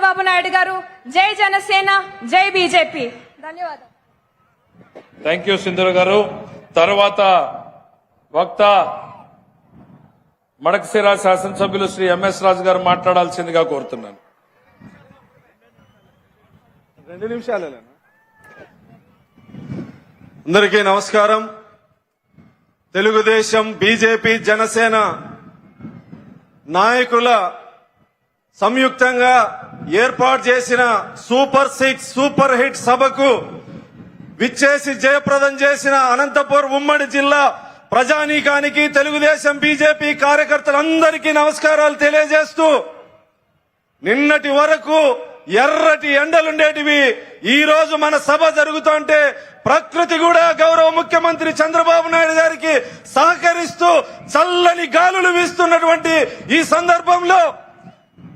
చంద్రబాబు నాయుడు గారు. జై జనసేన, జై బీజేపీ. ధన్యవాదాలు. థ్యాంక్ యూ సింధూర గారు. తర్వాత వక్త మడకశిర శాసనసభ్యులు శ్రీ ఎంఎస్ రాజు గారు మాట్లాడాల్సిందిగా కోరుతున్నాను. 2 నిమిషాలేనా? అందరికీ నమస్కారం. తెలుగుదేశం, బీజేపీ, జనసేన నాయకుల సంయుక్తంగా ఏర్పాటు చేసిన సూపర్ 6 సూపర్ హిట్ సభకు విచ్చేసి జయప్రదం చేసిన అనంతపురం ఉమ్మడి జిల్లా ప్రజానీకానికి, తెలుగుదేశం, బీజేపీ కార్యకర్తలందరికీ నమస్కారాలు తెలియజేస్తూ, నిన్నటి వరకు ఎర్రటి ఎండలుండేటివి ఈ రోజు మన సభ జరుగుతుంటే ప్రకృతి కూడా గౌరవ ముఖ్యమంత్రి చంద్రబాబు నాయుడు గారికి సహకరిస్తూ చల్లని గాలులు వీస్తున్నటువంటి ఈ సందర్భంలో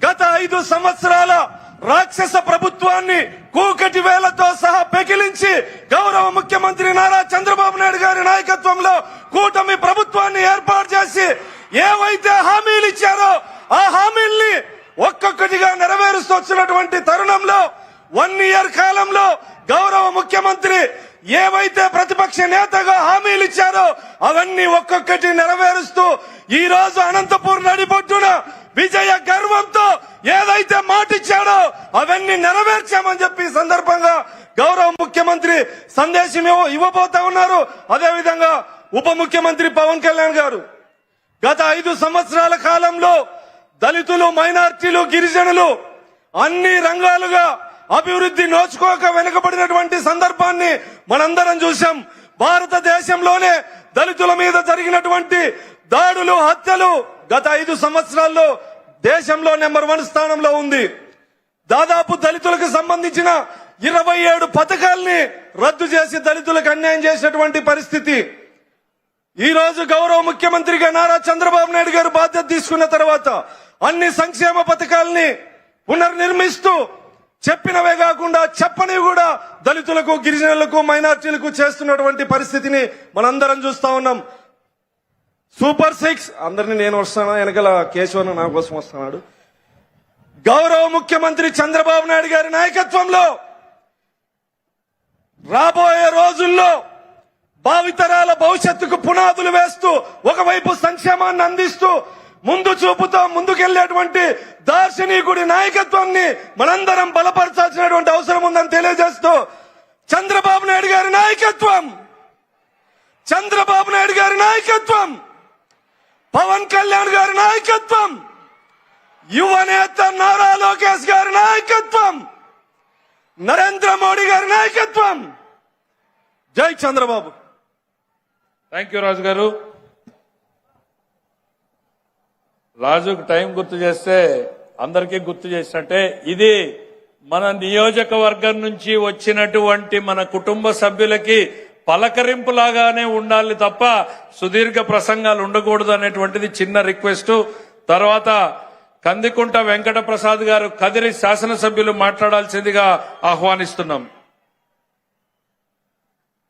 గత 5 సంవత్సరాల రాక్షస ప్రభుత్వాన్ని కూకటి వేలతో సహా పెకిలించి గౌరవ ముఖ్యమంత్రి నారా చంద్రబాబు నాయుడు గారి నాయకత్వంలో కూటమి ప్రభుత్వాన్ని ఏర్పాటు చేసి ఏవైతే హామీలు ఇచ్చారో ఆ హామీల్ని ఒక్కొక్కటిగా నెరవేరుస్తూ వచ్చినటువంటి తరుణంలో 1 ఇయర్ కాలంలో గౌరవ ముఖ్యమంత్రి ఏవైతే ప్రతిపక్ష నేతగా హామీలు ఇచ్చారో అవన్నీ ఒక్కొక్కటి నెరవేరుస్తూ ఈ రోజు అనంతపూర్ నడిబొడ్డున విజయ గర్వంతో ఏదైతే మాట ఇచ్చాడో అవన్నీ నెరవేర్చామని చెప్పి సందర్భంగా గౌరవ ముఖ్యమంత్రి సందేశం ఇవ్వబోతా ఉన్నారు. అదేవిధంగా ఉప ముఖ్యమంత్రి పవన్ కళ్యాణ్ గారు గత 5 సంవత్సరాల కాలంలో దళితులు, మైనార్టీలు, గిరిజనులు అన్ని రంగాలుగా అభివృద్ధి నోచుకోక వెనుకబడినటువంటి సందర్భాన్ని మనందరం చూశాం. భారతదేశంలోనే దళితుల మీద జరిగినటువంటి దాడులు, హత్యలు గత 5 సంవత్సరాల్లో దేశంలో నెంబర్ 1 స్థానంలో ఉంది. దాదాపు దళితులకు సంబంధించిన 27 పథకాల్ని రద్దు చేసి దళితులకు అన్యాయం చేసినటువంటి పరిస్థితి. ఈ రోజు గౌరవ ముఖ్యమంత్రిగా నారా చంద్రబాబు నాయుడు గారు బాధ్యత తీసుకున్న తర్వాత అన్ని సంక్షేమ పథకాలని పునర్నిర్మిస్తూ చెప్పినవే కాకుండా చెప్పనివి కూడా దళితులకు, గిరిజనులకు, మైనార్టీలకు చేస్తున్నటువంటి పరిస్థితిని మనందరం చూస్తా ఉన్నాం. సూపర్ 6 అందరినీ నేను వస్తానా, వెనకాల కేశవన్ నా కోసం వస్తున్నాడు. గౌరవ ముఖ్యమంత్రి చంద్రబాబు నాయుడు గారి నాయకత్వంలో రాబోయే రోజుల్లో భావితరాల భవిష్యత్తుకు పునాదులు వేస్తూ ఒకవైపు సంక్షేమాన్ని అందిస్తూ ముందు చూపుతో ముందుకెళ్లేటువంటి దార్శనికుడి నాయకత్వాన్ని మనందరం బలపరచాల్సినటువంటి అవసరం ఉందని తెలియజేస్తూ చంద్రబాబు నాయుడు గారి నాయకత్వం, చంద్రబాబు నాయుడు గారి నాయకత్వం, పవన్ కళ్యాణ్ గారి నాయకత్వం, యువనేత నారా లోకేష్ గారి నాయకత్వం, నరేంద్ర మోడీ గారి నాయకత్వం. జై చంద్రబాబు. థ్యాంక్ యూ రాజు గారు. రాజుకు టైం గుర్తు చేస్తే అందరికీ గుర్తు చేసినట్టే ఇది మన నియోజకవర్గం నుంచి వచ్చినటువంటి మన కుటుంబ సభ్యులకి పలకరింపులాగానే ఉండాలి తప్ప సుదీర్ఘ ప్రసంగాలు ఉండకూడదు అనేటువంటిది చిన్న రిక్వెస్ట్. తర్వాత కందికుంట వెంకట ప్రసాద్ గారు కదిరి శాసనసభ్యులు మాట్లాడాల్సిందిగా ఆహ్వానిస్తున్నాం.